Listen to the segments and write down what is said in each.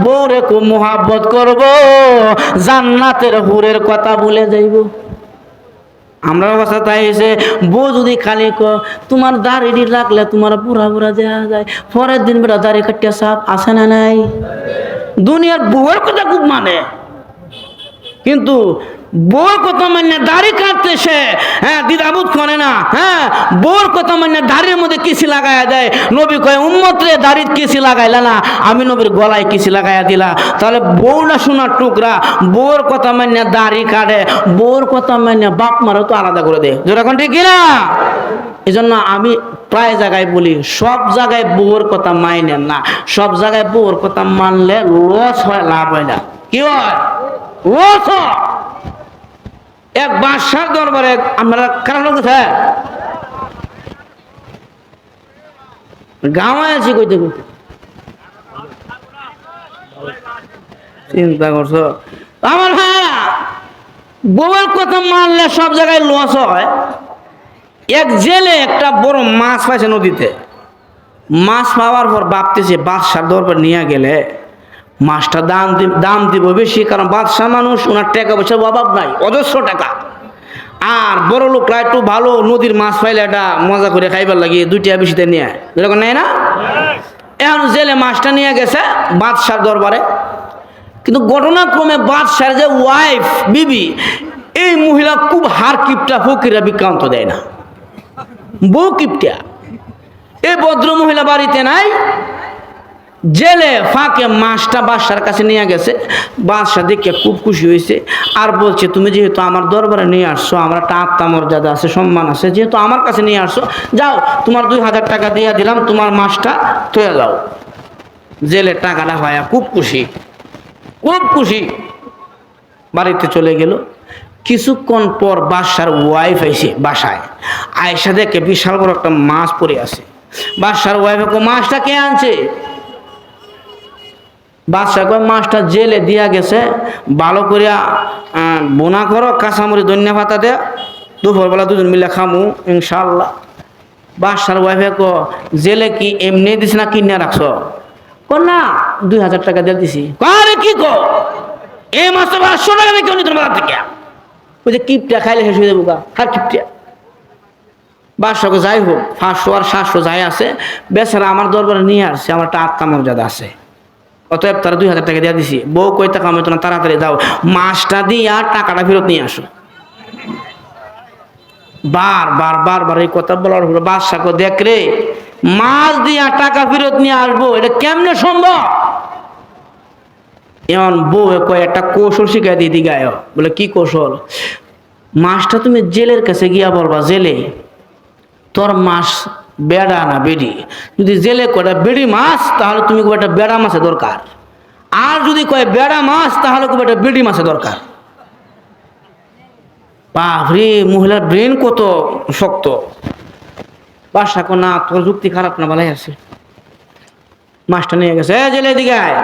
বউরে খুব মোহাব্বত করব, জান্নাতের হুরের কথা ভুলে যাইব। আমরা অবস্থা তাই হয়েছে, বউ যদি খালি তোমার দাড়ি রাখলে তোমার বুড়া বুড়া দেওয়া যায়, পরের দিন বেটা দাড়ি কাটিয়া সাপ আসে না নাই? দুনিয়ার বউয়ের কথা খুব মানে, কিন্তু বউর কথা মানে দাড়ি কাটতেছে, হ্যাঁ দ্বিধাবোধ করে না। হ্যাঁ, বউর কথা মানে দাড়ির মধ্যে কিসি লাগাইয়া দেয়। নবী কয় উম্মত রে দাড়ির কিসি লাগাইলা না, আমি নবীর গলায় কিসি লাগাইয়া দিলা। তাহলে বউ না শোনার টুকরা, বউর কথা মানে দাড়ি কাটে, বউর কথা মানে বাপ মারও তো আলাদা করে দেয়। যেরকম ঠিক কিনা? এই জন্য আমি প্রায় জায়গায় বলি, সব জায়গায় বউর কথা মাইনেন না, সব জায়গায় বউর কথা মানলে লস হয়, লাভ হয় না। কি হয়? লস হয়। এক বাদশার দরবারে আমরা কারণ কোথায় গাঁয়ে আছি, কইতে কইতে চিন্তা করছো আমার ভাইয়া, বউয়ের কথা মানলে সব জায়গায় লস হয়। এক জেলে একটা বড় মাছ পাইছে নদীতে, মাছ পাওয়ার পর ভাবতেছে বাদশার দরবার নিয়ে গেলে মাছটা দাম দিব বেশি, কারণ বাদশাহ মানুষ, ওনার টাকা পয়সার অভাব নাই, অজস্র টাকা। আর বড় লোকরা একটু ভালো নদীর মাছ পাইলে এটা মজা করে খাইবার লাগিয়ে দুইটা বেশিতে নিয়ে, এরকম নেয় না? এখন জেলে মাছটা নিয়ে গেছে বাদশার দরবারে, কিন্তু ঘটনাক্রমে বাদশার যে ওয়াইফ বিবি, এই মহিলা খুব হার কিপটা, ফকিরা বিক্রান্ত দেয় না, বউ কিপটা। এই ভদ্র মহিলা বাড়িতে নাই, জেলে ফাঁকে মাছটা বাদশার কাছে নিয়ে গেছে। বাদশা দেখে খুব খুশি হয়েছে, আর বলছে তুমি যেহেতু আমার দরবারে নিয়ে আসছো, আমার একটা আত্মমর্যাদা আছে, সম্মান আছে, যেহেতু আমার কাছে নিয়ে আসছো, যাও তোমার 2000 টাকা দিয়ে দিলাম, তোমার মাছটা থয়ে যাও। জেলে টাকাটা ভাইয়া খুব খুশি, খুব খুশি, বাড়িতে চলে গেল। কিছুক্ষণ পর বাদশার ওয়াইফ আইসে বাসায়, আয়সা দেখে বিশাল বড় একটা মাছ পড়ে আছে। বাদশার ওয়াইফে মাছটা কে আনছে? বাদশাহ কয় মাছটা জেলে দিয়া গেছে, ভালো করিয়া বোনা করো, কাঁচামরি ধনিয়া পাতা দেয়া, দুপুরবেলা দুজন মিলে খামু ইনশাল্লাহ। বাদশার ওয়াইফে জেলে কি এমনি দিস না কিনে রাখছো? না 2000 টাকা দিয়ে দিছি। আরে কি কো, এই মাছটা 500 টাকা কেউ নিত বাজার থেকে? ওই যে কিপটা খাইলে শেষ হয়ে যাবো গা, আর কিপটা। বাদশাকে যাই হোক 500 আর 700 যাই আছে, বেচারা আমার দরবারে নিয়ে আসছে, আমার একটা আত্মমর্যাদা আছে, অতএব তারা 2000 টাকা দিয়ে দিছি। বউ কই টাকা হইতো না, তাড়াতাড়ি যাও মাছটা দিয়া টাকাটা ফেরত নিয়ে আসো। বার এই কথা বলার হলো বাদশাকে, দেখ রে, মাছ দিয়া টাকা ফেরত নিয়ে আসবো, এটা কেমনে সম্ভব? এমন বউ কয় একটা কৌশল শিখাই দিয়ে দিগায়। বলে কি কৌশল? মাছটা তুমি জেলের কাছে গিয়া বলবা, জেলে তোর মাছ বেড়া না বেড়ি, যদি জেলে কয়টা বেড়ি মাছ, তাহলে তুমি কবে একটা বেড়া মাছের দরকার, আর যদি কয় বেড়া মাছ, তাহলে কবে একটা বেড়ি মাছের দরকার। বাপরে, মহিলার ব্রেন কত শক্ত। বাদশা কো না, তোর যুক্তি খারাপ না, ভালোই আছে। মাছটা নিয়ে গেছে, জেলে দিকে আয়।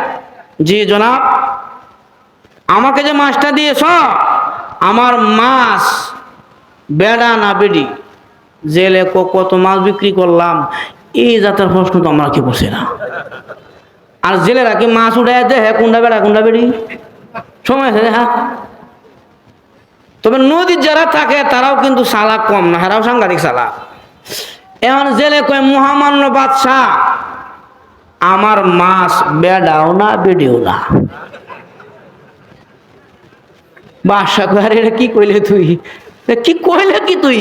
জি জনাব, আমাকে যে মাছটা দিয়েছ, আমার মাছ বেড়া না বেড়ি? জেলে কত মাছ বিক্রি করলাম, এই জাতের প্রশ্ন তো আমরা কি বসে না। আর জেলেরা কি মাছ উঠায় দেয় কোনটা বেড়া কোনটা বেড়ি? সময় আছে, হ্যাঁ। তবে নদীর যারা থাকে তারাও কিন্তু চালাক কম না, হেরাও সাংঘাতিক চালাক। এখন জেলে কয় মহামান্য বাদশাহ, আমার মাছ বেড়াও না বেড়িও না। বাদশাহ কয় আরে এটা কি কইলে তুই, কি কইলে কি তুই?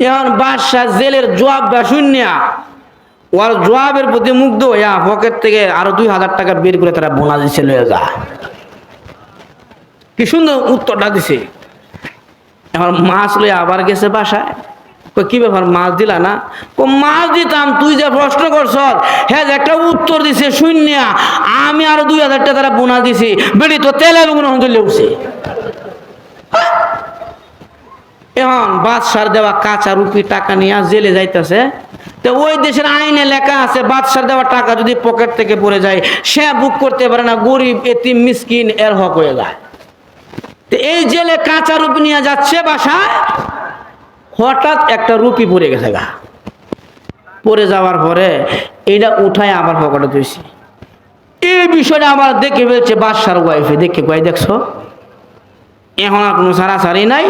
এখন বাদশাহ জেলের জবাবটা শুনিয়া ওর জবাবের প্রতি মুগ্ধ হইয়া পকেট থেকে আরো 2000 টাকা বের করে তারা বোনা দিচ্ছে, লয়ে যা। কি সুন্দর উত্তরটা দিছে। এখন মাছ লইয়া আবার গেছে বাসায়, কি ব্যাপার মাছ দিলা না? মাছ দিতাম, তুই যে প্রশ্ন করছ হ্যাঁ একটা উত্তর দিছে শুনিয়া আমি আরো 2000 টাকা তারা বোনা দিছি, বেড়ি তো তেলে উঠছে। এখন বাদশার দেওয়া কাঁচা রুপি টাকা নিয়ে জেলে যাইতেছে। তো ওই দেশের আইনে লেখা আছে বাদশার দেওয়া টাকা যদি পকেট থেকে পড়ে যায়, সে বুক করতে পারে না, গরিব এতিম মিসকিন এর হক হয়ে যায়। তো এই জেলে কাঁচা রুপি নিয়ে যাচ্ছে বাসায়, হঠাৎ একটা রুপি পড়ে গেছে গা। পড়ে যাওয়ার পরে এইটা উঠায় আবার পকেটে ধুইছি। এই বিষয়টা আমার দেখে ফেলছে বাদশার ওয়াইফে, দেখে কয় দেখছো এখন আর কোনো সারাসারি নাই,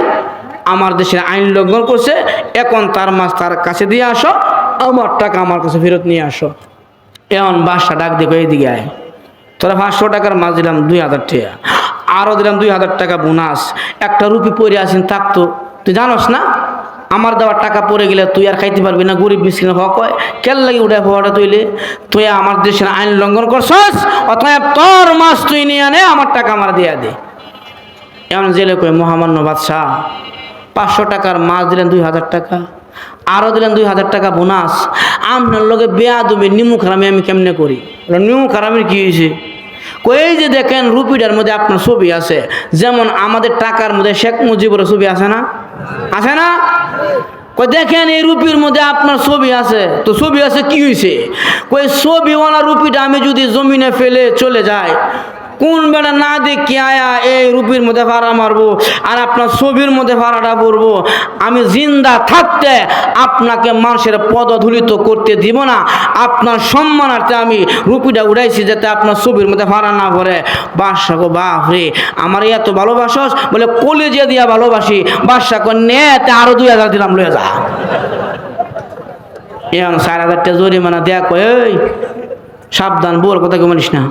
আমার দেশের আইন লঙ্ঘন করছে, এখন তার মাছ তার কাছে দিয়ে আসো, আমার টাকা আমার কাছে ফেরত নিয়ে আসো। এখন বাদশা ডাক দেখো এইদিকে আয়, তোরা 500 টাকার মাছ দিলাম 2000 টাকা, আরও দিলাম 2000 টাকা বোনাস, একটা রুপি পরে আসেন থাকতো, তুই জানোস না আমার দেওয়ার টাকা পড়ে গেলে তুই আর খাইতে পারবি না, গরিব মিসকিন হক হয়, কেন লাগে উঠে ফোয়াটা তুইলে, তুই আমার দেশের আইন লঙ্ঘন করছস, অতএব তোর মাছ তুই নিয়ে আনে, আমার টাকা আমার দিয়া দে। এমন জেলে কই মহামান্য বাদশাহ 500 টাকার মাছ দিলেন 2000 টাকা, আরও দিলেন 2000 টাকা বোনাস, আপনার লোকে বেয়া দেবে নিমু খারামি আমি কেমনে করি? নিমু খারামির কি হয়েছে? কই যে দেখেন রুপিটার মধ্যে আপনার ছবি আছে, যেমন আমাদের টাকার মধ্যে শেখ মুজিবের ছবি আছে না, আছে না? কই দেখেন এই রুপির মধ্যে আপনার ছবি আছে, তো ছবি আছে কি হয়েছে? কই ছবিওয়ালা রুপিটা আমি যদি জমিনে ফেলে চলে যাই, কোন বেড়া না দেখি আয়া এই রুপির মধ্যে ভাড়া মারবো আর আপনার ছবির মধ্যে ভাড়াটা পড়বো, আমি জিন্দা থাকতে আপনাকে মানুষের পদধূলিত করতে দিব না, আপনার সম্মানার্থে আমি রুপিটা উড়াইছি যাতে আপনার ছবির মধ্যে ভাড়া না পড়ে। বাদশা গো বাপ রে, আমার এত ভালোবাসস বলে কলেজে দিয়া ভালোবাসি। বাদশা কো নেতে আরো 2000 দিলাম, লয়ে যা। এখন 4000 টাকা জরিমানা দেয়া কই, এই সাবধান, বউর কথা কেউ মানিস না,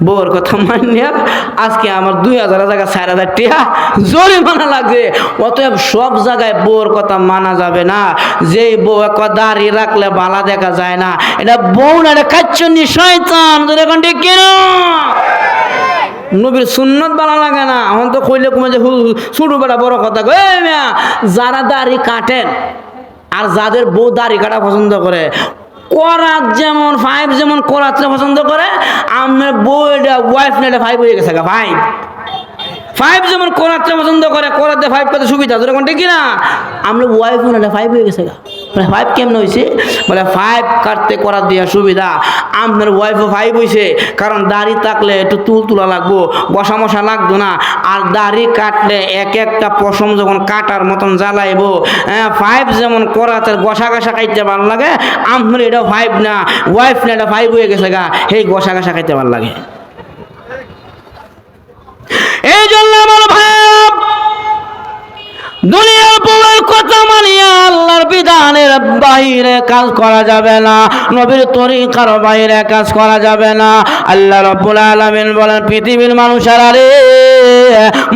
বউর কথা মানিয়া আজকে আমার 2000 জায়গা 4000 টাকা জরিমানা লাগবে। অতএব সব জায়গায় বউর কথা মানা যাবে না, যে বউ দাঁড়িয়ে রাখলে বালা দেখা যায় না, এটা বউ না, এটা কাচ্চন্নি শয়তান। এখন ঠিক কেন নবীর সুন্নত বালা লাগে না, এখন তো কইলে কমে যে ছোটো বেটা বড় কথা কই, যারা দাড়ি কাটেন আর যাদের বউ দাড়ি কাটা পছন্দ করে, করাত যেমন 5 যেমন করাত পছন্দ করে, আমার বউ এটা ওয়াইফ না, এটা 5 হয়ে গেছে, 5 যেমন করাতে পছন্দ করে, করাতে 5 কত সুবিধা, তোর এখন ঠিক না? আমরা ওয়াইফ না, এটা 5 হয়ে গেছে, 5 কেমন হয়েছে? বলে 5 কাটতে করাত দেওয়া সুবিধা, আপনার ওয়াইফও 5 হয়েছে, কারণ দাড়ি থাকলে একটু তুলা লাগবো, বসা মশা লাগতো না, আর দাড়ি কাটলে এক একটা পশম যখন কাটার মতন জ্বালাইবো, 5 যেমন করাতের গসা ঘাসা খাইতে ভালো লাগে, আপনার এটাও 5 না, ওয়াইফ না, এটা 5 হয়ে গেছে, এই গসা ঘাসা খাইতে ভালো লাগে। এই জন্য আমার ভাই, দুনিয়ার বউয়ের কথা মানিয়া আল্লাহর বিধানের বাইরে কাজ করা যাবে না, নবীর তরিকার বাইরে কাজ করা যাবে না। আল্লাহ রাব্বুল আলামিন বলেন, পৃথিবীর মানুষেরা রে,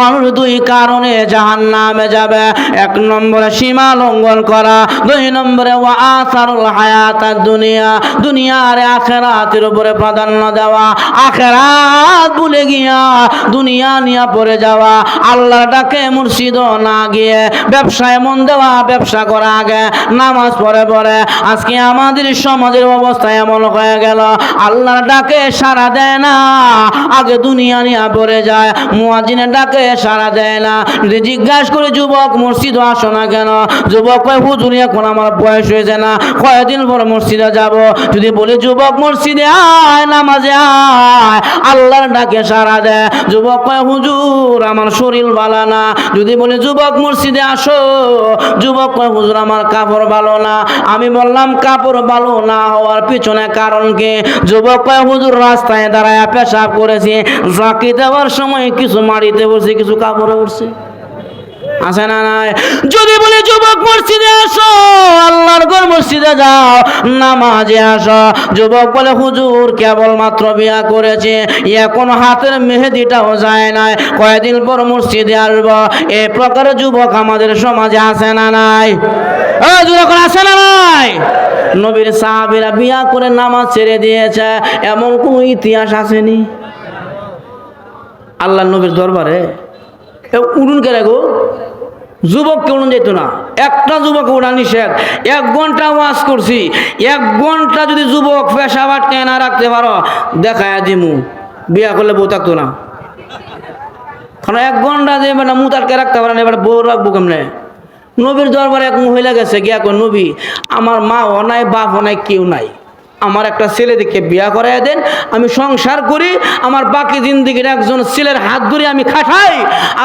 মানুষ 2 কারণে জাহান্নামে যাবে। 1 নম্বরে সীমা লঙ্ঘন করা, 2 নম্বরে ওয়া আসারুল হায়াতাদ দুনিয়া, দুনিয়ার আখিরাতের উপরে প্রাধান্য দেওয়া, আখিরাত ভুলে গিয়া দুনিয়া নিয়ে পড়ে যাওয়া, আল্লাহর ডাকে মুর্শিদও না গিয়ে ব্যবসায় মন দেওয়া, ব্যবসা করা আগে নামাজ পড়ে পড়ে। আজকে আমাদের সমাজের অবস্থা এমন হয়ে গেল, আল্লাহর ডাকে সাড়া দেয় না, আগে দুনিয়া নিয়ে পড়ে যায়, মুয়াজ্জিনের ডাকে সাড়া দেয় না। যদি জিজ্ঞাসা করে যুবক মসজিদে আসো না কেন, যুবক কয় হুজুর এখন আমার বয়স হয়েছে না, কয়েকদিন পর মসজিদে যাব। যদি বলে যুবক মসজিদে আয়, নামাজে আয়, আল্লাহর ডাকে সাড়া দেয়, যুবক কয় হুজুর আমার শরীর ভালো না। যদি বলে যুবক মসজিদে আসো, যুবক কয় হুজুর আমার কাপড় ভালো না। আমি বললাম কাপড় ভালো না হওয়ার পিছনে কারণ কি? যুবক কয় হুজুর রাস্তায় দাঁড়ায় পেশাব করেছি, জাকি দেওয়ার সময় কিছু মাটিতে বসে, কিছু কাপড়ে উঠছে, আছে না নাই? যদি বলে যুবক মসজিদে আসো, আল্লাহর ঘর মসজিদে যাও, নামাজে আসো, যুবক বলে হুজুর কেবলমাত্র বিয়া করেছে, এখন হাতের মেহেদিটাও যায় নাই, কয়েকদিন পর মসজিদে আসবো। এই প্রকার যুবক আমাদের সমাজে আছে না নাই? যুবক আছে না নাই? নবীর সাহাবীরা বিয়া করে নামাজ ছেড়ে দিয়েছে, এমন কোনো ইতিহাস আসেনি আল্লাহ নবীর দরবারে। উড়ুন কে গো, যুবককে উড়ুন যেত না, একটা যুবক উড়া নিষেধ। 1 ঘন্টা ওয়াজ করছি, 1 ঘন্টা যদি যুবক পেশাব আটকে না রাখতে পারো, দেখায় দিমু, বিয়া করলে বউ থাকতো না। কারণ 1 ঘন্টা যে বেটা মুখ আটকে রাখতে পারে না, এবার বউ রাখবো কেমনে? নবীর দরবারে এক মহিলা গেছে, গিয়া কই নবী আমার মাও নাই, বাপও নাই, কেউ নাই, আমার একটা ছেলে দেখে বিয়া করাই দেন, আমি সংসার করি, আমার বাকি জিন্দিগির একজন ছেলের হাত ধরে আমি খাটাই।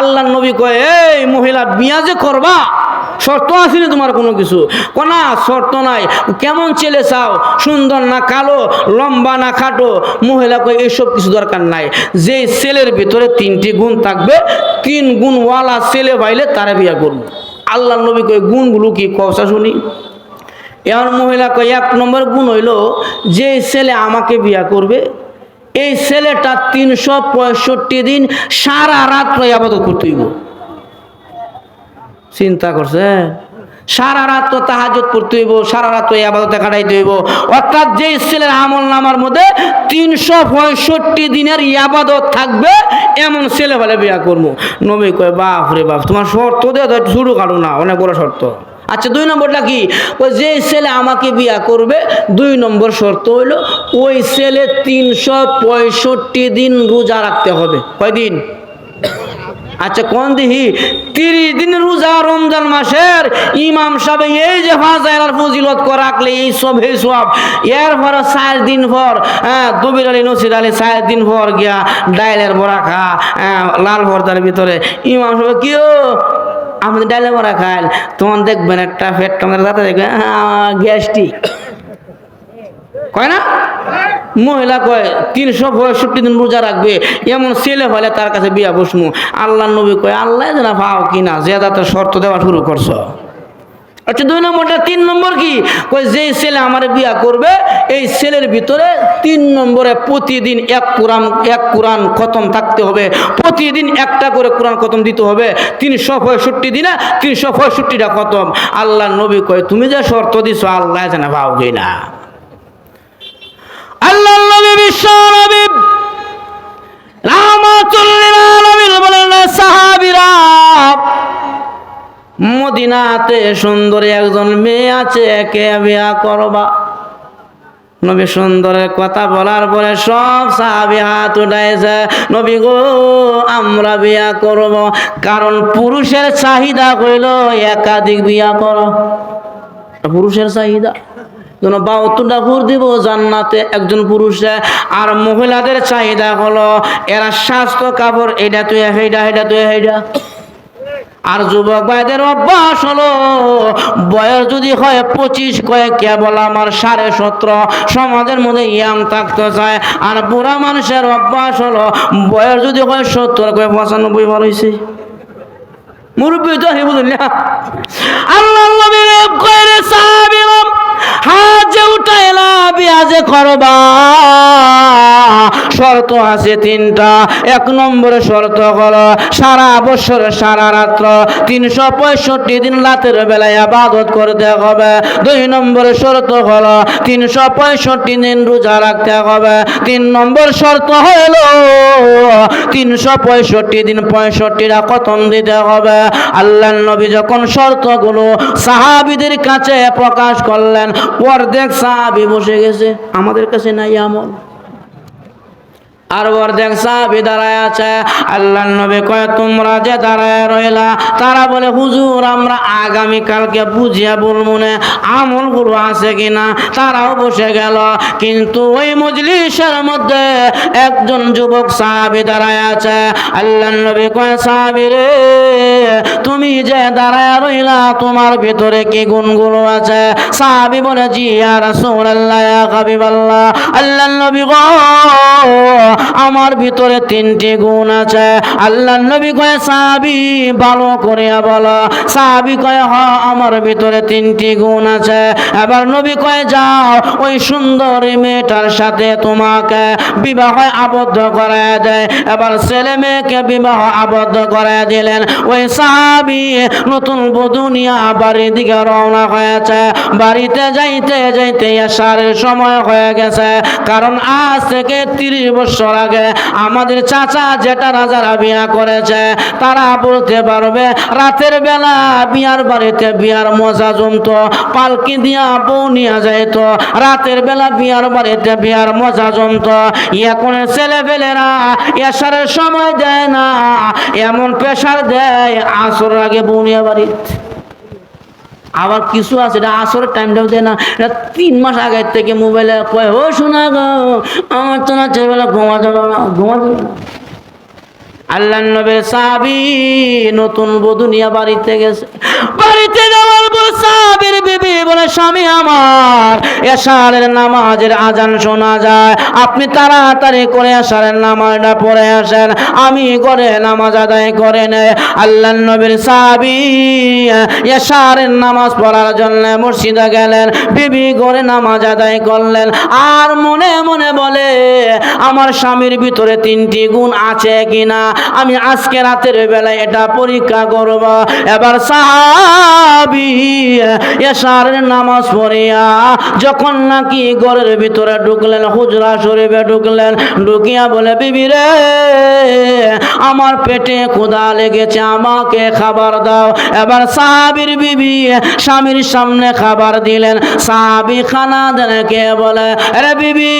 আল্লাহ নবী কয়, এই মহিলা বিয়া যে করবা শর্ত আসেনি তোমার কোনো কিছু? কোনা শর্ত নাই। কেমন ছেলে চাও, সুন্দর না কালো, লম্বা না খাটো? মহিলা কয় এইসব কিছু দরকার নাই, যে ছেলের ভিতরে 3টি গুণ থাকবে, 3 গুণওয়ালা ছেলে পাইলে তারা বিয়া করবো। আল্লাহ নবী কয় গুণগুলো কি কওসা শুনি। এমন মহিলা কয় 1 নম্বর গুণ হইল, যে ছেলে আমাকে বিয়া করবে এই ছেলেটা 365 দিন সারা রাত্র ইবাদত করতে হইব। চিন্তা করছে? সারা রাত তো তাহাজ্জুদ পড়তে হইব, সারা রাত তো ইবাদতে কাটাইতে হইব। অর্থাৎ যে ছেলের আমল নামার মধ্যে 365 দিনের ইবাদত থাকবে, এমন ছেলে বলে বিয়া করবো। নবী কয় বাপ রে বাপ, তোমার শর্ত দিয়ে তো শুরু কাটো না, অনেক বড় শর্ত। আচ্ছা 2 নম্বরটা কি? ওই যে ছেলে আমাকে বিয়া করবে 2 নম্বর শর্ত হইল, ওই ছেলে 365 দিন রোজা রাখতে হবে। কয়দিন? আচ্ছা কোন দিহি? 30 দিন রোজা রমজান মাসের। ইমাম সাহেব এই যে ফাজাইলের ফজিলত করে রাখলে এই সব এরপরে 4 দিন পর দবির আলী নসির আলী 4 দিন পর গিয়া ডাইলের বড়া খা, লাল ভর্তার ভিতরে। ইমাম সাহেব কিও আপনি ডাইলের বড়া খাইল, তখন দেখবেন একটা ফেট কামের দাঁতে দেখবেন গ্যাস্ট্রিক কয় না? মহিলা কয় 365 দিন রোজা রাখবে, এমন ছেলে হলে তার কাছে বিয়া বসমু। আল্লাহ নবী কয় আল্লাহ জানা পাও কিনা, জেদাতে শর্ত দেওয়া শুরু করছো। আচ্ছা 2 নম্বরটা। 3 নম্বর কি? কয় যে ছেলে আমার বিয়া করবে এই ছেলের ভিতরে 3 নম্বরে প্রতিদিন এক কোরআন খতম থাকতে হবে, প্রতিদিন একটা করে কোরআন খতম দিতে হবে। 365 দিনে 365টা খতম। আল্লাহ নবী কয় তুমি যে শর্ত দিছো আল্লাহ জানা পাও কিনা। আল্লাহ নবী বিশ্ব নবী রাহমাতুল লিল আলামিন বলেন, সাহাবীরা মদিনাতে সুন্দরী একজন মেয়ে আছে, কে বিয়া করবা? নবী সুন্দরের কথা বলার পরে সব সাহাবী হাত উঠাইছে, নবী গো আমরা বিয়া করব। কারণ পুরুষের চাহিদা হইল একাধিক বিয়া করো। পুরুষের চাহিদা 72টা ভোর দিব জান্নাতে একজন পুরুষে। আর মহিলাদের চাহিদা হলো এরা স্বাস্থ্য কাপড়, এটা তুই হেইডা, এটা তুই হেইডা। আর যুবক ভাইদের অভ্যাস হলো বয়স যদি হয় 25, কয়ে কেবল আমার 17.5, সমাজের মধ্যে ইয়াং থাকতে চায়। আর বুড়া মানুষের অভ্যাস হলো বয়স যদি হয় 70, কয়ে 95 বার হয়েছে। মুরব্বী তো হে বুঝলি না। আল্লাহ নবীর কয়রে সাহাবীরা হাত যে উঠাইলা বিয়া যে করবা, শর্ত আছে 3টা। 1 নম্বরে শর্ত হলো সারা বছর সারা রাত্র 365 দিন রাতের বেলায় ইবাদত করতে হবে। 2 নম্বরে শর্ত হলো 365 দিন রোজা রাখতে হবে। 3 নম্বর শর্ত হলো 365 দিন 65টা খতম দিতে হবে। আল্লাহর নবী যখন শর্তগুলো সাহাবীদের কাছে প্রকাশ করলেন, অর্ধেক সাহাবী বসে গেছে, আমাদের কাছে নাই আমল। আর অর্ধেক সাহাবী দাঁড়ায় আছে। আল্লাহর নবী কয় তোমরা যে দাঁড়ায় রইলা, তারা বলে হুজুর আমরা আগামী কালকে বুঝিয়া বলবো না আমলগুলো আছে কিনা। তারাও বসে গেল। কিন্তু ওই মজলিসের মধ্যে একজন যুবক সাহাবী দাঁড়ায় আছে। আল্লাহর নবী কয় সাহাবী রে, তুমি যে দাঁড়ায় রইলা তোমার ভিতরে কি গুণগুলো আছে? সাহাবী বলে জি ইয়া রাসূলুল্লাহ, ইয়া হাবিবাল্লাহ। আল্লাহর নবী গো আমার ভিতরে 3টি গুণ আছে। আল্লাহর নবী কয় সাহাবী ভালো করে বলো। সাহাবী কয় হ্যাঁ আমার ভিতরে 3টি গুণ আছে। এবার নবী কয় যাও ওই সুন্দরী মেয়েটার সাথে তোমাকে বিবাহ আবদ্ধ করায় দেয়। এবার ছেলে মেয়েকে বিবাহ আবদ্ধ করায় দিলেন। ওই সাহাবী নতুন বধূ নিয়ে বাড়ির দিকে রওনা হয়েছে। বাড়িতে যাইতে যাইতে এশারের সময় হয়ে গেছে। কারণ আজ থেকে 30 বছর আগে আমাদের চাচা জেঠারা যারা বিয়া করেছে তারা বলতে পারবে রাতের বেলা বিয়ার বাড়িতে বিয়ার মজা জমতো, পালকি দিয়া বউ নিয়ে যাইত, রাতের বেলা বিয়ার বাড়িতে বিয়ার মজা জমতো। এখন ছেলে পেলেরা এশারের সময় দেয় না, এমন প্রেশার দেয় আসর আগে বউ নিয়ে বাড়িতে। আবার কিছু আছে এটা আসরের টাইমটাও দেয় না, এটা 3 মাস আগের থেকে মোবাইলে কয় ও শোনা গো আমার তো না ছেলেবেলা ঘুমা যাবে না, ঘুমা যাবে না। আল্লাহর নবীর সাহাবী নতুন বধূ নিয়ে বাড়িতে গেছে। বাড়িতে যাওয়ার পর সাহাবীর বিবি বলে, স্বামী আমার, এশারের নামাজের আজান শোনা যায়, আপনি তাড়াতাড়ি করে এশারের নামাজটা পড়ে আসেন, আমি ঘরে নামাজ আদায় করে নেই। আল্লাহর নবীর সাহাবী এশারের নামাজ পড়ার জন্য মসজিদে গেলেন। বিবি ঘরে নামাজ আদায় করলেন আর মনে মনে বলে, আমার স্বামীর ভিতরে 3টি গুণ আছে কিনা আমি আজকে রাতের বেলায় এটা পরীক্ষা করব। এবার সাহাবী এশারের নামাজ পড়িয়া যখন নাকি ঘরের ভিতরে ঢুকলেন, হুজরা শরীফে ঢুকলেন, ঢুকিয়া বলে, বিবি রে, আমার পেটে ক্ষুধা লেগেছে, আমাকে খাবার দাও। এবার সাহাবীর বিবি স্বামীর সামনে খাবার দিলেন। সাহাবী খানা দেন কে বলে, আরে বিবি,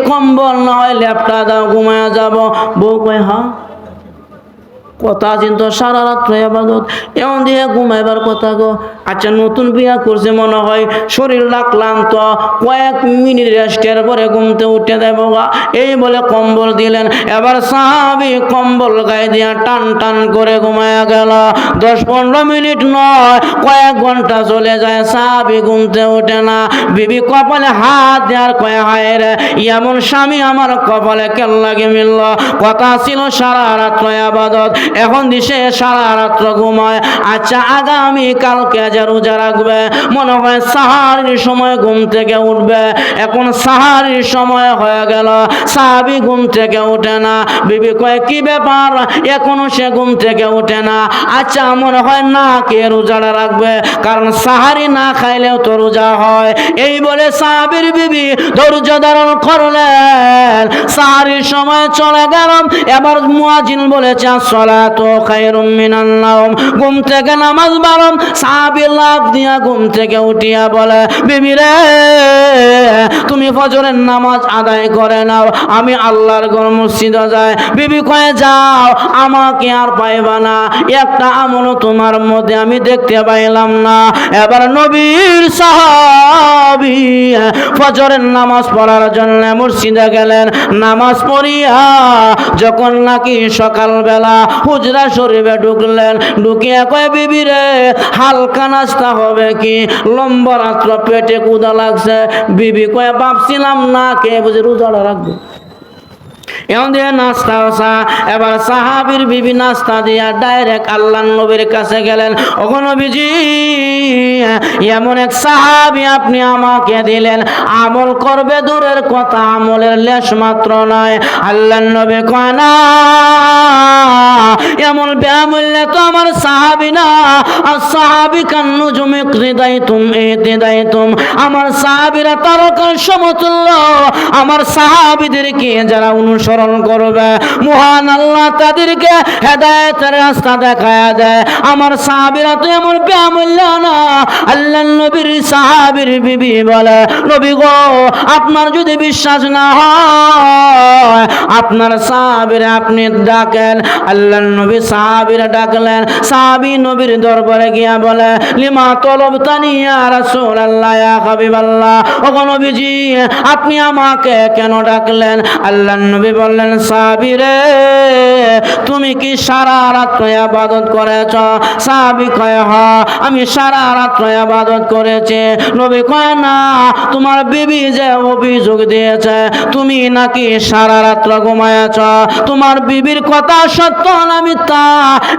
কম্বল নয় লেপটা দাও, ঘুমায় যাব। বউ কয়, হ্যাঁ কথা চিন্তা, সারা রাত্র ইবাদত, এমন দিয়ে ঘুমাইবার কথা গো। আচ্ছা, নতুন বিয়া করছে মনে হয়, শরীর রাখলাম তো, কয়েক মিনিট রেস্টের পরে ঘুমতে উঠে দেব গা, এই বলে কম্বল দিলেন। এবার সাহাবী কম্বল গায়ে দিয়া টান টান করে ঘুমায়া গেল। 10-15 মিনিট নয়, কয়েক ঘন্টা চলে যায়, সাহাবী ঘুমতে ওঠে না। বিবি কপালে হাত দেওয়ার কয়ে, হায় রে, এমন স্বামী আমার কপালে কেন লাগে মিলল। কথা ছিল সারা রাত্র ইবাদত, এখন দিশে সারা রাত্র ঘুমায়। আচ্ছা, আগামী কালকে যে রোজা রাখবে, মনে হয় সাহারির সময় ঘুম থেকে উঠবে। এখন সাহারির সময় হয়ে গেল, সাহাবী ঘুম থেকে ওঠে না। বিবি কয়, কি ব্যাপার, এখনো সে ঘুম থেকে ওঠে না? আচ্ছা, মনে হয় না কে রোজাটা রাখবে, কারণ সাহারি না খাইলেও তো রোজা হয়। এই বলে সাহাবীর বিবি ধৈর্য ধারণ করলেন। সাহারির সময় চলে গেল। এবার মুয়াজ্জিন বলেছে, আসসালাতু খায়রুম মিনান নাওম, ঘুম থেকে নামাজ বারণ। সাহাবী লাফ দিয়া ঘুম থেকে উঠিয়া বলে, বিবি রে, তুমি ফজরের নামাজ আদায় করে নাও, আমি আল্লাহর ঘর মসজিদে যাই। বিবি কয়ে, যাও, আমাকে আর পাইবা না, একটা আমলও তোমার মধ্যে আমি দেখতে পাইলাম না। এবার নবীর সাহাবী ফজরের নামাজ পড়ার জন্য মসজিদে গেলেন। নামাজ পড়িয়া যখন নাকি সকালবেলা হুজরা শরীফে ঢুকলেন, ঢুকিয়া কয়, বিবি রে, হালকা নাস্তা হবে কি, লম্বা রাত্র পেটে ক্ষুধা লাগছে। বিবি কয়ে, ভাবছিলাম না কে বুঝে রোজাটা রাখবো, এমন দিয়ে নাস্তা আসা। এবার সাহাবীর বিবি নাস্তা দিয়া ডাইরেক্ট আল্লাহর নবীর কাছে গেলেন। ওগো নবীজি, এমন এক সাহাবী আপনি আমাকে দিলেন, আমল করবে দূরের কথা, আমলের লেশ মাত্র নয়। আল্লাহর নবী কয়, না, এমন বেমূল্য তো আমার সাহাবী না। আর সাহাবী কান্নু জমি হৃদয়তুম ইহতিদায়তুম, আমার সাহাবীরা তারকার সমতুল্য। আমার সাহাবীদেরকে যারা অনুসরণ করবে, মহান আল্লাহ তাদেরকে হেদায়েতের রাস্তা দেখায়া দেয়। আমার সাহাবীরা তো এমন বেমূল্য না। আল্লাহর নবীর সাহাবীর বিবি বলে, নবী গো, আপনার যদি বিশ্বাস না হয়, আপনার সাহাবীরা আপনি ডাকেন। আল্লাহর নবী সাহাবীরা ডাকলেন। সাহাবী নবীর দরবারে গিয়া বলে, লিমা তলবতানি ইয়া রাসূলুল্লাহ, ইয়া হাবিবাল্লাহ, ওগো নবীজি, আপনি আমাকে কেন ডাকলেন? আল্লাহর নবী বললেন, সাহাবী রে, তুমি কি সারা রাত ইবাদত করেছ? সাহাবী কয়, হ্যাঁ, আমি সারা রাত ইবাদত করেছি। নবী কয়, না, তোমার বিবি যে অভিযোগ দিয়েছে তুমি নাকি সারা রাত ঘুমায়েছ, তোমার বিবির কথা সত্য না মিথ্যা?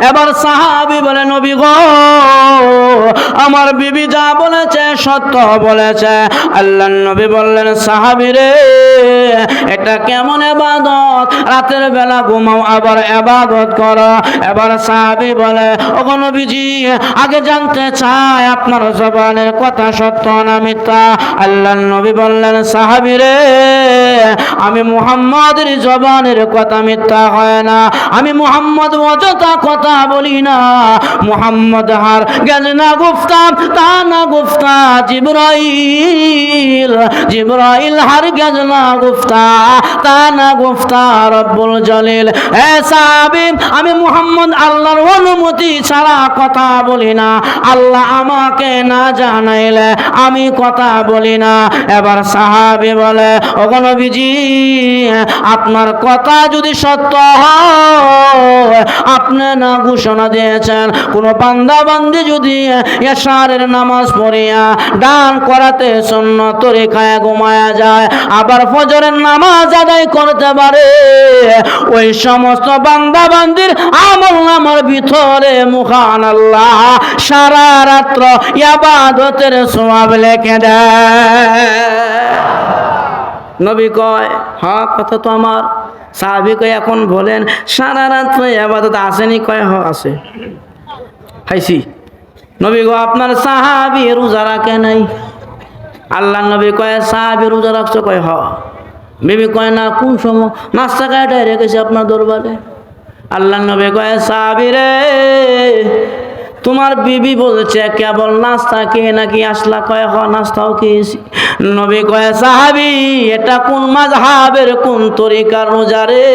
এবার সাহাবী বলে, নবী গো, আমার বিবি যা বলেছে সত্য বলেছে। আল্লাহর নবী বললেন, সাহাবী রে, এটা কেমন ইবাদত, রাতের বেলা ঘুমাও আবার ইবাদত করো? এবার সাহাবী বলে, ওগো নবীজি, আগে জানতে চাই আপনার জবানের কথা সত্য না মিথ্যা? আল্লাহর নবী বললেন, সাহাবী রে, আমি মুহাম্মাদের জবানের কথা মিথ্যা হয় না, আমি মুহাম্মদ অযথা কথা বলি না। মুহাম্মদ হার গেল না গুফতা, তা না গুফতা, জিবরাইল হার গেল না গুফতা, তা না গুফতা, রব্বুল জলিল, হে সাহাবী, আমি মুহাম্মদ আল্লাহর অনুমতি ছাড়া কথা বলি না, আল্লাহ আমাকে না জানাইলে আমি কথা বলি না। এবার সাহাবী বলে, ওগো নবীজি, আপনার কথা যদি সত্য হয়, আপনি না ঘোষণা দিয়েছেন কোন বান্দা বান্দি যদি এশারের নামাজ পড়িয়া দান করাতে সুন্নত তরিকায় ঘুমায়া যায়, আবার ফজরের নামাজ আদায় করতে পারে, ওই সমস্ত বান্দা বান্দির আমল নামার ভিতরে মহান আল্লাহ সারা রাত্র ইবাদতের সওয়াব লিখে দেয়। নবী কয়, হ্যাঁ কথা তো আমার। সাহাবী কয়, এখন বলেন সারা রাত্র ইবাদত আসেনি? কয়, হ আছে, খাইছি। নবী গো, আপনার সাহাবী রোজা রাখে নাই? আল্লাহ নবী কয়, সাহাবী রোজা রাখছো? কয়, হ। বিবি কয়, না, কোন সময়? নাস্তা খাইটাই রেখেছি আপনার দরবারে। আল্লাহ নবী কয়, সাহাবী রে, তোমার বিবি বলছে কেবল নাস্তা খেয়ে নাকি আসলা? কয়, হ, নাস্তাও খেয়েছি। নবী কয়, সাহাবী, এটা কোন মাযহাবের কোন তরিকার রোজা রে?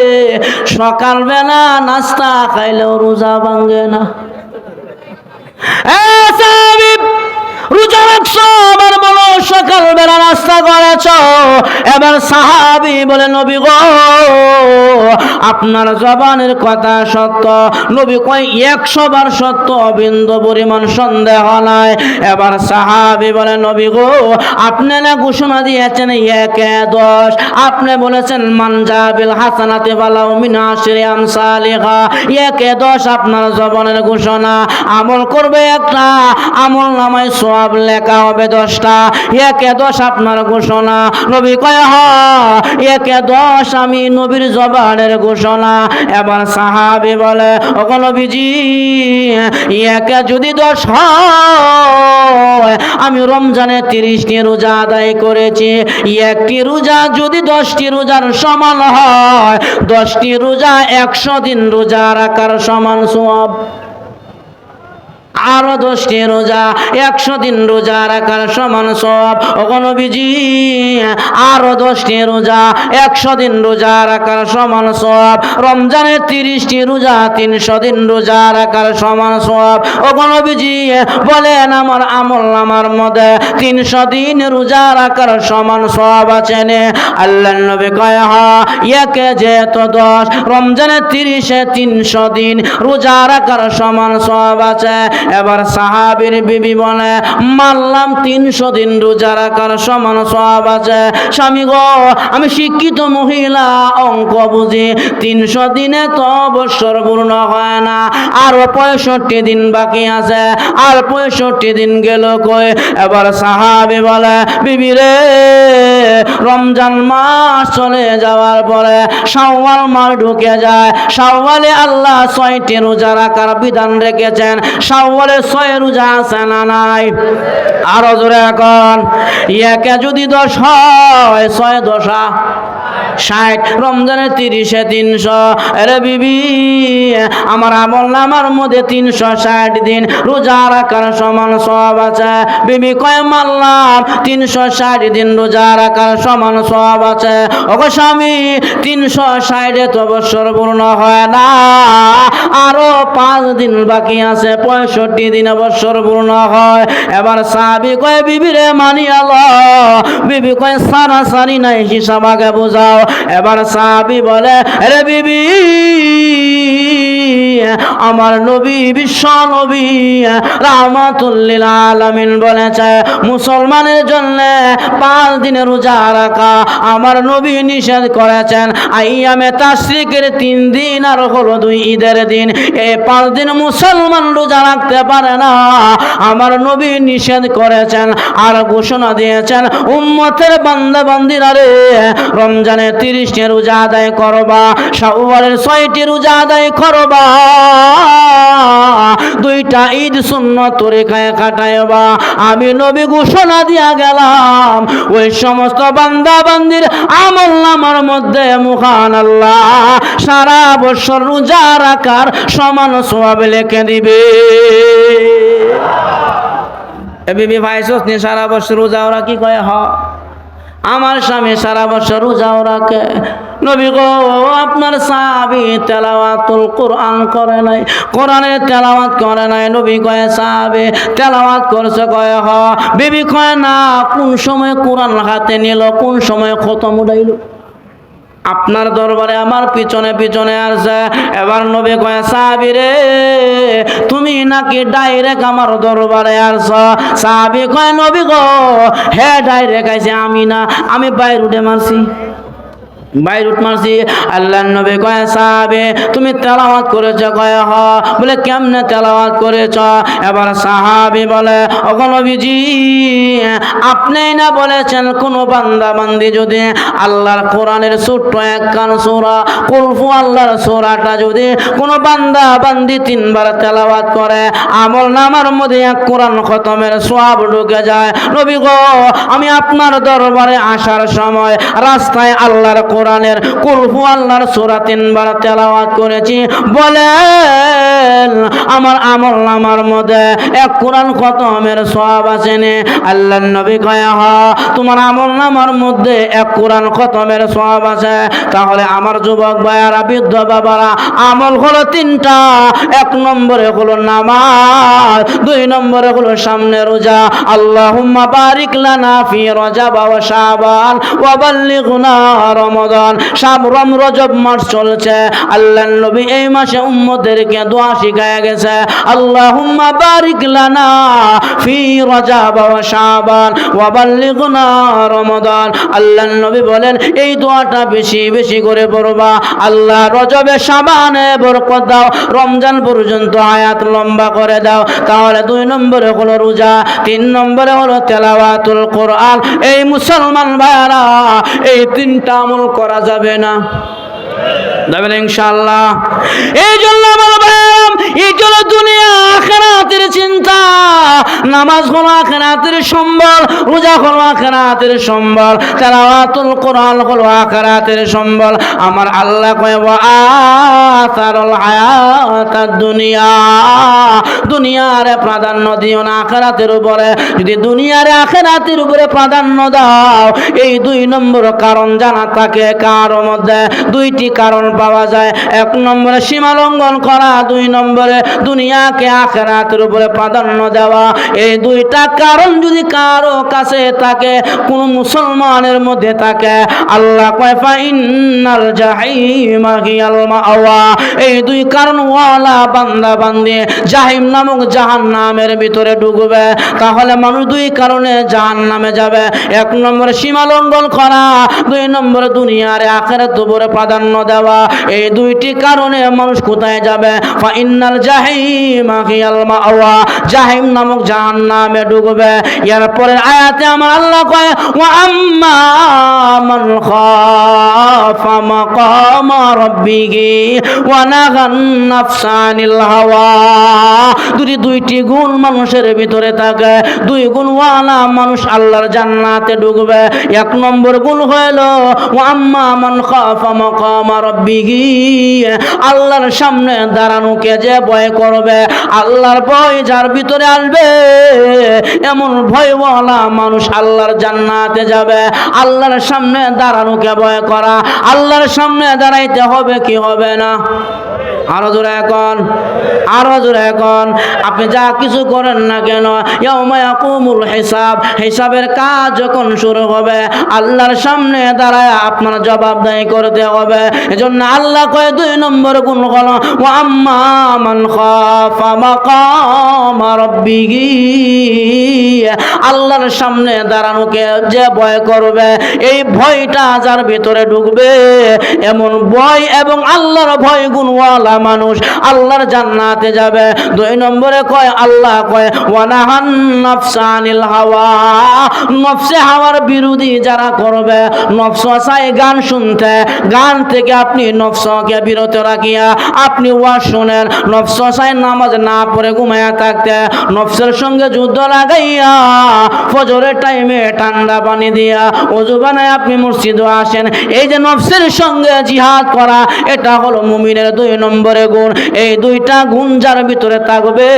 সকালবেলা নাস্তা খাইলেও রোজা ভাঙে না। রোজা রাখছো, আবার বলো সকালবেলা নাস্তা করেছো। এবার সাহাবী বলে, নবী গো, আপনার জবানের কথা সত্য। নবী কয়, 100 বার সত্য, বিন্দু পরিমাণ সন্দেহ নাই। এবার সাহাবী বলে, নবী গো, আপনি না ঘোষণা দিয়েছেন 1-10, আপনি বলেছেন মান জাবিল হাসানাতি ফালাহু মিন আশরি আমসালিহা, 1-10 আপনার জবানের ঘোষণা। আমল করবে একটা, আমল নামায় সওয়াব লেখা হবে 10টা। 1-10 আপনার ঘোষণা। নবী কয়, হ্যাঁ, 1-10 আমি নবীর জবানের ঘোষণা। এবার সাহাবী বলে, ওগো নবীজি, 1 যদি 10 হয়, আমি রমজানে 30টি রোজা আদায় করেছি। একটি রোজা যদি 10টি রোজার সমান হয়, 10টি রোজা 100 দিন রোজা রাখার সমান সওয়াব। আরো 10টি রোজা 100 দিন রোজা রাখার সমান সওয়াব। ওগো নবীজি, আরো 10টি রোজা 100 দিন রোজা রাখার সমান সওয়াব। রমজানের 30টি রোজা 300 দিন রোজা রাখার সমান সওয়াব। ওগো নবীজি, বলেন আমার আমল নামার মধ্যে 300 দিন রোজা রাখার সমান সওয়াব আছে নে? আল্লাহর নবী কয়, হ্যাঁ, 1 যেহেতু 10, রমজানের 30-এ 300 দিন রোজা রাখার সমান সওয়াব আছে। এবার সাহাবীর বিবি বলে, মানলাম 300 দিন রোজা রাখার সমান সওয়াব আছে। স্বামী গো, আমি শিক্ষিত মহিলা, অঙ্ক বুঝি, 300 দিনে তো বছর পূর্ণ হয় না, আরো 65 দিন বাকি আছে। আর 65 দিন গেল কই? এবার সাহাবী বলে, বিবি রে, রমজান মাস চলে যাওয়ার পরে শাওয়াল মাস ঢুকে যায়। শাওয়ালে আল্লাহ 6টি রোজা রাখার বিধান রেখেছেন। শাওয়ালে 6 রোজা আছে না নাই? আরো জোরে এখন। 1 যদি 10 হয়, 6-10 60, রমজানের 30-এ 300। আরে বিবি, আমার আমল নামার মধ্যে 360 দিন রোজা রাখার সমান সওয়াব আছে। বিবি কয়, মানলাম 360 দিন রোজা রাখার সমান সওয়াব আছে। ওগো স্বামী, 360-এ তো বছর পূর্ণ হয় না, আরো 5 দিন বাকি আছে, 65 দিনে বছর পূর্ণ হয়। এবার সাহাবী কয়, বিবি রে, মানি আল্লাহ। বিবি কয়, সারাসারি নাই, হিসাব আগে বোঝাও। এবার সাহাবী বলে, আরে বিবি, আমার নবী, বিশ্ব নবী রাহমাতুল লিল আলামিন বলেছে, মুসলমানের জন্য 5 দিনের রোজা রাখা আমার নবী নিষেধ করেছেন। আইয়ামে তাশরিকের 3 দিন আর হলো 2 ঈদের দিন, এই 5 দিন মুসলমান রোজা রাখতে পারে না, আমার নবী নিষেধ করেছেন। আর ঘোষণা দিয়েছেন, উম্মতের বান্দা বান্দিরা রে, রমজানে 30টি রোজা আদায় করবা, শাওয়ালের 6টি রোজা আদায় করবা, 2টা ঈদ সুন্নত তরিকায় কাটায়বা। আমি নবী ঘোষণা দিয়া গেলাম, ওই সমস্ত বান্দা বান্দির আমল নামার মধ্যে মহান আল্লাহ সারা বছর রোজা রাখার সমান সওয়াব লিখে দিবে। বিবি ভাই, সারা বছর রোজা ওরা কি কয়? হ। আমার স্বামী সারা বছর রোজাও রাখে। নবী গো, আপনার সাহাবী তেলাওয়াতুল কোরআন করে নাই, কোরআনের তেলাওয়াত করে নাই। নবী কয় সাহাবী তেলাওয়াত করছে, কয় হ। বিবি কয় না, কোন সময় কোরআন হাতে নিল, কোন সময় খতম উঠাইল? আপনার দরবারে আমার পিছনে পিছনে আসছে। এবার নবী কয় সাহাবী রে, তুমি নাকি ডাইরেক্ট আমার দরবারে আসছ? সাহাবী কয় নবী গো, হ্যাঁ ডাইরেক্ট আইছে, আমি না, আমি বাইরে উঠে মারছি, বাইরুট মারছি। আল্লাহর নবী কয় সাহাবী তুমি তেলাওয়াত করেছ? কয় হ। বলে কেমনে তেলাওয়াত করেছ? এবার সাহাবী বলে ওগো নবীজি, আপনি না বলেছেন কোন বান্দা বান্দি যদি আল্লাহর কোরআনের ছোট্ট একখান সূরা কুল হু আল্লাহর সূরাটা যদি কোন বান্দা বান্দি 3 বার তেলাওয়াত করে, আমল নামার মধ্যে এক কোরআন খতমের সওয়াব ঢুকে যায়। নবী গো, আমি আপনার দরবারে আসার সময় রাস্তায় আল্লাহর কোরআনের কুল হু আল্লাহর সূরা 3 বার তেলাওয়াত করেছি, বলেন আমার আমল নামার মধ্যে এক কোরআন খতমের সওয়াব আছে নে? আল্লাহর নবী কয় হ, তোমার আমল নামার মধ্যে এক কোরআন খতমের সওয়াব আছে। তাহলে আমার যুবক ভাইয়ারা, বৃদ্ধ বাবারা, আমল হলো 3টা। 1 নম্বরে হলো নামাজ, 2 নম্বরে হলো সামনে রোজা। আল্লাহুম্মা বারিক লানা ফি রজব ওয়া শাবান ওয়া বাল্লিগনা রমাদান। শাবরম রজব মাস চলছে, আল্লাহর নবী এই মাসে উম্মতদেরকে দোয়া শিখায়া গেছে, আল্লাহুম্মা বারিক লানা ফি রজব ওয়া শাবান ওয়া বাল্লিগনা রমাদান। আল্লাহর নবী বলেন এই দোয়াটা বেশি বেশি করে পড়বা। আল্লাহ রজবে শাবানে বরকত দাও, রমজান পর্যন্ত হায়াত লম্বা করে দাও। তাহলে 2 নম্বরে হলো রোজা, 3 নম্বরে হলো তেলাওয়াতুল কোরআন। এই মুসলমান ভাইরা, এই 3টা আমল করা যাবে না? যাবে না ইনশাআল্লাহ। এই জন্য আমার ভাইরাম, এই জন্য দুনিয়া আখিরাতের চিন্তা। নামাজ হলো আখিরাতের সম্বল, রোজা হলো আখিরাতের সম্বল, তেলাওয়াতুল কোরআন হলো আখিরাতের সম্বল। আমার আল্লাহ কয় ওয়া আসারুল হায়াতাদ দুনিয়া, দুনিয়ার প্রাধান্য দিও না আখিরাতের উপরে। যদি দুনিয়ার আখিরাতের উপরে প্রাধান্য দাও, এই 2 নম্বর কারণ জানা থাকে কার মধ্যে? 2টি কারণ পাওয়া যায়। 1 নম্বরে সীমা লঙ্ঘন করা, 2 নম্বরে দুনিয়াকে আখিরাতের উপরে প্রাধান্য দেওয়া। এই 2টা কারণ যদি কারো কাছে থাকে, কোন মুসলমানের মধ্যে থাকে, আল্লাহ কয় ফা ইন্নাল জাহিমা হিয়াল মাওয়া। এই 2 কারণ ওয়ালা বান্দা বান্দি জাহিম নামক জাহান্নামের ভিতরে ঢুকবে। তাহলে মানুষ 2 কারণে জাহান্নামে যাবে। 1 নম্বরে সীমা লঙ্ঘন করা, 2 নম্বরে দুনিয়ার আখিরাতের উপরে প্রাধান্য দেওয়া। এই 2টি কারণে মানুষ কোথায় যাবে? ফা ইন্নাল জাহিমা হিয়াল মাওয়া, জাহিম নামক জাহান্নামে ঢুকবে। এর পরের আয়াতে আমার আল্লাহ কয় ওয়া আম্মা মান খাফা মাকামা রাব্বিহি ওয়া নাহান নাফসা আনিল হাওয়া। 2টি গুণ মানুষের ভিতরে থাকে, 2 গুণওয়ালা মানুষ আল্লাহর জান্নাতে ঢুকবে। 1 নম্বর গুণ হলো ওয়া আম্মা মান খাফা মাকামা রাব্বিহি, আল্লাহর সামনে দাঁড়ানোকে যে ভয় করবে, আল্লাহর ভয় যার ভিতরে আসবে, এমন ভয়ওয়ালা মানুষ আল্লাহর জান্নাতে যাবে। আল্লাহর সামনে দাঁড়ানোকে ভয় করা, আল্লাহর সামনে দাঁড়াইতে হবে কি হবে না? আরো জোরে এখন, আরো জোরে এখন। আপনি যা কিছু করেন না কেন, ইয়াউমা ইয়াকুমুল হিসাব, হিসাবের কাজ যখন শুরু হবে, আল্লাহর সামনে দাঁড়ায় আপনার জবাবদাহি করতে হবে। এজন্য আল্লাহ কয় 2 নম্বর গুণ হলো ওয়া আম্মা মান খাফা মাকামা রাব্বিহি, আল্লাহর সামনে দাঁড়ানোকে যে ভয় করবে, এই ভয়টা যার ভিতরে ঢুকবে, এমন ভয় এবং আল্লাহর ভয় গুণওয়ালা মানুষ আল্লাহর জান্নাতে যাবে। 2 নম্বরে কয় আল্লাহ কয় ওয়া নাহান নাফসা আনিল হাওয়া, নফসে হাওয়ার বিরোধী যারা করবে, নফস চাই গান শুনতে, গান থেকে আপনি নফসকে বিরত রাখিয়া আপনি ওয়াজ শুনেন। নফস চাই নামাজ না পড়ে ঘুমায়া থাকতে, নফসের সঙ্গে যুদ্ধ লাগাইয়া ফজরের টাইমে ঠান্ডা পানি দিয়া ওযু বানায় আপনি মসজিদে আসেন। এই যে নফসের সঙ্গে জিহাদ করা, এটা হলো মুমিনের 2 নম্বর নম্বরে গুণ। এই দুইটা গুণ যার ভিতরে থাকবে,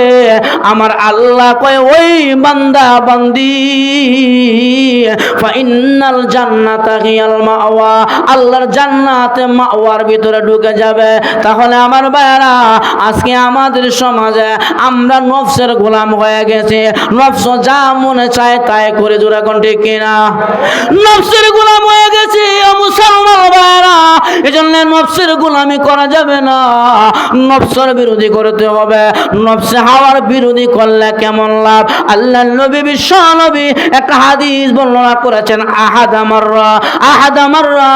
আমার আল্লাহ কয় ওই বান্দা বান্দি ফাইনাল জান্নাতা হিয়াল মাওয়া, আল্লাহর জান্নাতে মাওয়ার ভিতরে ঢুকে যাবে। তাহলে আমার ভাইরা, আজকে আমাদের সমাজে আমরা নফসের গোলাম হয়ে গেছে। নফস যা মনে চায় তাই করে, জোরে কোন ঠিক কিনা? নফসের গোলাম হয়ে গেছে মুসলমান ভাইরা। এজন্য নফসের গোলামি করা যাবে না, নফসের বিরোধী করতে হবে। নফসে হাওয়ার বিরোধী করলে কেমন লাভ? আল্লাহর নবী বিশ্ব নবী একটা হাদিস বর্ণনা করেছেন, আহাদ মাররা আহাদ মাররা।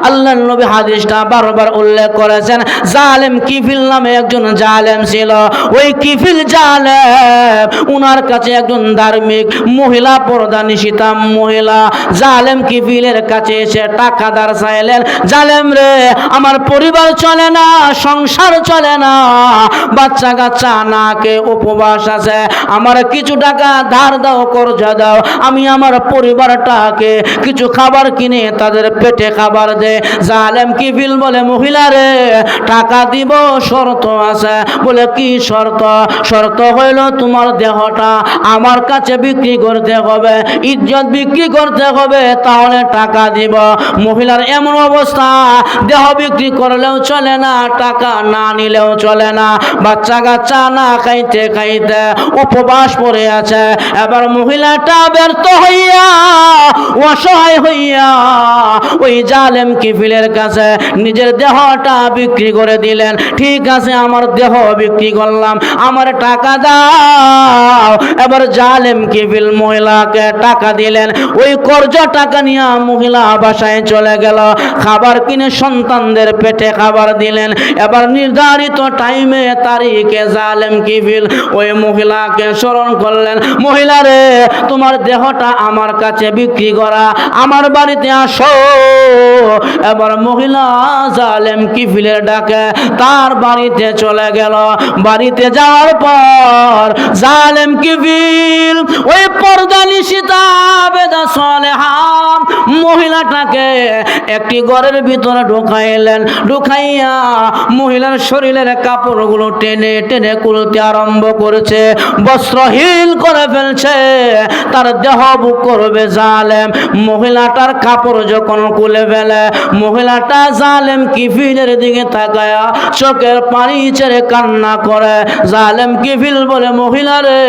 আল্লাহর নবী হাদিসটা বারবার উল্লেখ করেছেন। জালেম কিফিল নামে একজন জালেম ছিল। ওই কিফিল জালেম, উনার কাছে একজন ধার্মিক মহিলা, পর্দা নিশিতা মহিলা জালেম কিফিলের কাছে এসে টাকা ধার চাইলেন। জালেম রে, আমার পরিবার চলে না, সংসার চলে না, বাচ্চা কাচ্চা নাকে উপবাস আছে, আমার কিছু টাকা ধার দাও, কর্জ দাও, আমি আমার পরিবারটাকে কিছু খাবার কিনে তাদের পেটে খাবার দে। জালেম কিফিল বলে, মহিলা রে টাকা দিব, শর্ত আছে। বলে কি শর্ত? শর্ত হইল তোমার দেহটা আমার কাছে বিক্রি করতে হবে, ইজ্জত বিক্রি করতে হবে, তাহলে টাকা দিব। মহিলার এমন অবস্থা, দেহ বিক্রি করলেও চলে না, টাকা না নিলেও চলে না, বাচ্চা কাচ্চা না খাইতে খাইতে উপবাস পড়ে আছে। এবার মহিলাটা ব্যর্থ হইয়া, অসহায় হইয়া ওই জালেম কিফিলের কাছে নিজের দেহটা বিক্রি করে দিলেন। ঠিক আছে, আমার দেহ বিক্রি করলাম, আমার টাকা দাও। এবার জালেম কিফিল মহিলাকে টাকা দিলেন। ওই কর্জ টাকা নিয়ে মহিলা বাসায় চলে গেল, খাবার কিনে সন্তানদের পেটে খাবার দিলেন। এবার নির্ধারিত টাইমে তারিখে জালেম কিফিল ওই মহিলাকে স্মরণ করলেন, মহিলা রে তোমার দেহটা আমার কাছে বিক্রি করা, আমার বাড়িতে আসো। এবার মহিলা জালেম কিফিলের ডাকে তার বাড়িতে চলে গেল। বাড়িতে যাওয়ার পর জালেম কিফিল ওই পর্দা নিশিতা বেদা সালেহা মহিলাটাকে একটি ঘরের ভিতরে ঢুকাইলেন। ঢুকাইয়া মহিলার শরীরের কাপড়গুলো টেনে টেনে খুলতে আরম্ভ করেছে, বস্ত্রহীন করে ফেলছে, তার দেহ বুক করবে জালেম। মহিলাটার কাপড় যখন খুলে ফেলে, মহিলাটা জালেম কিফিলের দিকে তাকায়া চোখের পানি ছেড়ে কান্না করে। জালেম কিফিল বলে, মহিলা রে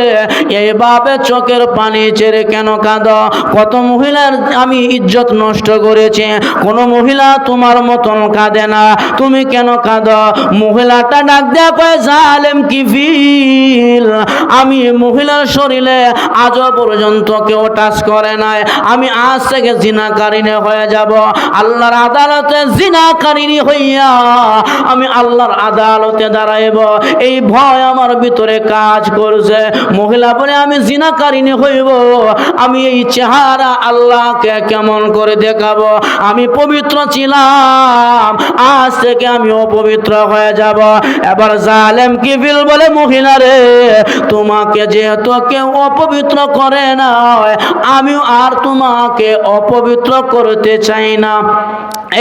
এইভাবে চোখের পানি ছেড়ে কেন কাঁদো? কত মহিলার আমি ইজ্জত নষ্ট করেছি, কোন মহিলা তোমার মতন কাঁদে না, তুমি কেন কাঁদো? মহিলাটা ডাক দেয়া কয়, জালেম কিফিল, আমি মহিলার শরীরে আজও পর্যন্ত কেউ টাচ করে নাই, আমি আজ থেকে জিনাকারিনী হয়ে যাব। আল্লাহর আদালতে জিনাকারিনী হইয়া আমি আল্লাহর আদালতে দাঁড়াইব, এই ভয় আমার ভিতরে কাজ করছে। মহিলা বলে, আমি জিনাকারিনী হইব, আমি এই চেহারা আল্লাহকে কেমন করে দেখাবো? আমি পবিত্র ছিলাম, আজ থেকে আমি অপবিত্র হয়ে যাব। এবার জালেম কিফিল বলে, মহিলা রে তোমাকে যেহেতু কেউ অপবিত্র করে না, আমিও আর তোমাকে অপবিত্র করতে চাই না।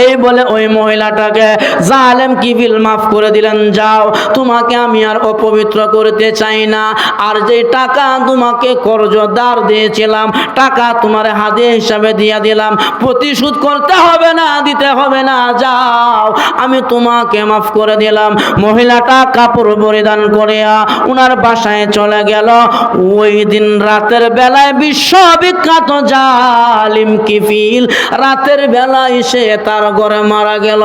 এই বলে ওই মহিলাটাকে জালেম কিফিল মাফ করে দিলেন, যাও, তোমাকে আমি আর অপবিত্র করতে চাই না। আর যে টাকা তোমাকে কর্জ ধার দিয়েছিলাম, টাকা তোমার হাদিয়া হিসাবে দিয়ে দিলাম, প্রতিশোধ করতে হবে না, দিতে হবে না, যাও, আমি তোমাকে মাফ করে দিলাম। মহিলাটা কাপড় পরিধান করিয়া উনার বাসায় চলে গেল। ওই দিন রাতের বেলায় বিশ্ববিখ্যাত জালিম কিফিল রাতের বেলায় এসে তার ঘরে মারা গেল।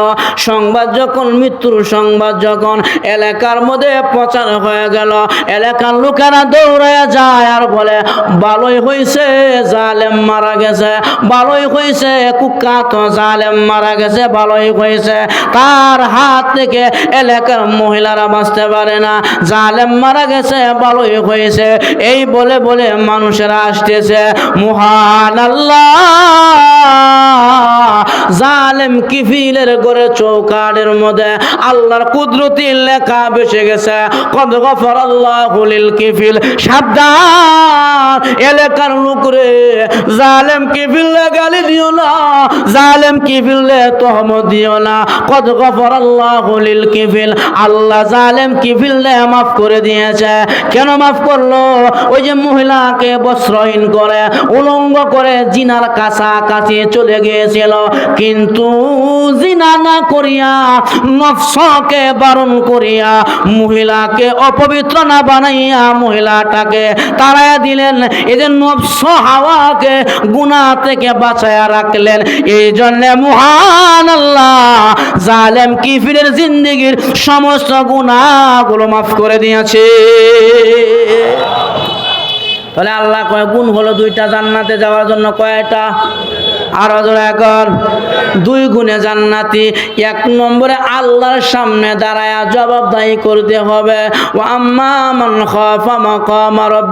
সংবাদ যখন, মৃত্যুর সংবাদ যখন এলাকার মধ্যে প্রচার হয়ে গেল, এলাকার লোকেরা দৌড়ায় যায় আর বলে, ভালোই হয়েছে জালেম মারা গেছে, ভালোই হয়েছে, কুখ্যাত জালেম মারা গেছে, ভালোই হয়েছে, তার হাত থেকে এলাকার মহিলারা বাঁচতে পারে না, জালেম মারা গেছে, ভালোই হয়েছে। এই বলে বলে মানুষেরা আসতেছে। মহান আল্লাহ জালেম কিফিলের ঘরে চৌকাঠের মধ্যে আল্লাহর কুদরতি লেখা বেসে গেছে, কদ গফারাল্লাহু লিল কিফিল। সাবধান এলাকার লোক রে, জালেম কিফিলে গালি দিও না, জালেম কিফিলে তহমত দিও না। কদ গফারাল্লাহু লিল কিফিল, আল্লাহ জালেম কিফিলে মাফ করে দিয়েছে। কেন মাফ করলো? ওই যে মহিলাকে বস্ত্রহীন করে উলঙ্গ করে জিনার কাছাকাছি চলে গিয়েছিল, কিন্তু জিনা না করিয়া নফসকে বারণ করিয়া মহিলাকে অপবিত্র না বানাইয়া মহিলাটাকে তাড়াইয়া দিলেন। এই যে নফস হাওয়াকে গুনাহ থেকে বাঁচায়া রাখলেন। এই জন্য মহান আল্লাহ জালেম কিফিরের জিন্দেগির সমস্ত গুনাহগুলো মাফ করে দিয়েছে। তাহলে আল্লাহ কয় গুণ হলো দুইটা, জান্নাতে যাওয়ার জন্য কয়টা? আরো জোরে এখন 2 গুণে জান্নাতি। 1 নম্বরে আল্লাহর সামনে দাঁড়ায়া জবাবদাহি করতে হবে। ওয়া আম্মা মান খাফা মাকামা রাব্বি